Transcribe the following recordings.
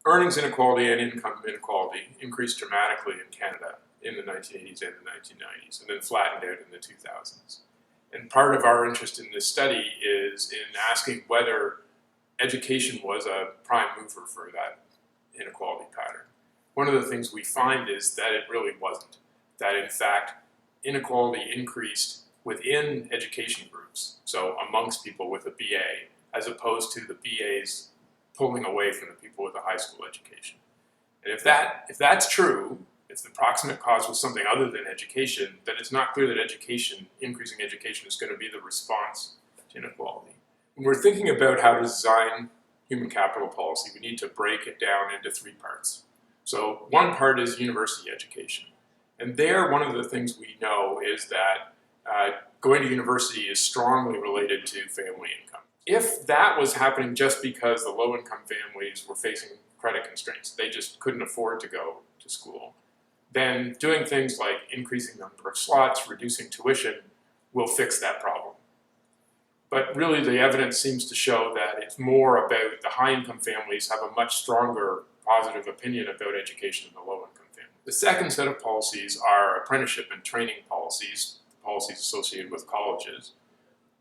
Earnings inequality and income inequality increased dramatically in Canada in the 1980s and the 1990s, and then flattened out in the 2000s. And part of our interest in this study is in asking whether education was a prime mover for that inequality pattern. One of the things we find is that it really wasn't. That in fact, inequality increased within education groups, so amongst people with a BA, as opposed to the BAs pulling away from the people with a high school education. And if that's true, if the proximate cause was something other than education, then it's not clear that increasing education is going to be the response to inequality. When we're thinking about how to design human capital policy, we need to break it down into three parts. So one part is university education. And there, one of the things we know is that going to university is strongly related to family income. If that was happening just because the low-income families were facing credit constraints, they just couldn't afford to go to school, then doing things like increasing the number of slots, reducing tuition, will fix that problem. But really the evidence seems to show that it's more about the high-income families have a much stronger positive opinion about education than the low-income families. The second set of policies are apprenticeship and training policies associated with colleges.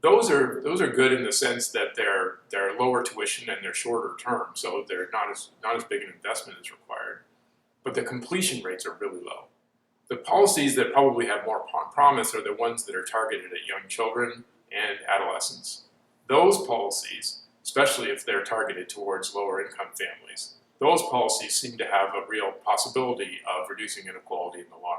Those are good in the sense that they're lower tuition and they're shorter term, so they're not as big an investment as required. But the completion rates are really low. The policies that probably have more promise are the ones that are targeted at young children and adolescents. Those policies, especially if they're targeted towards lower income families, those policies seem to have a real possibility of reducing inequality in the long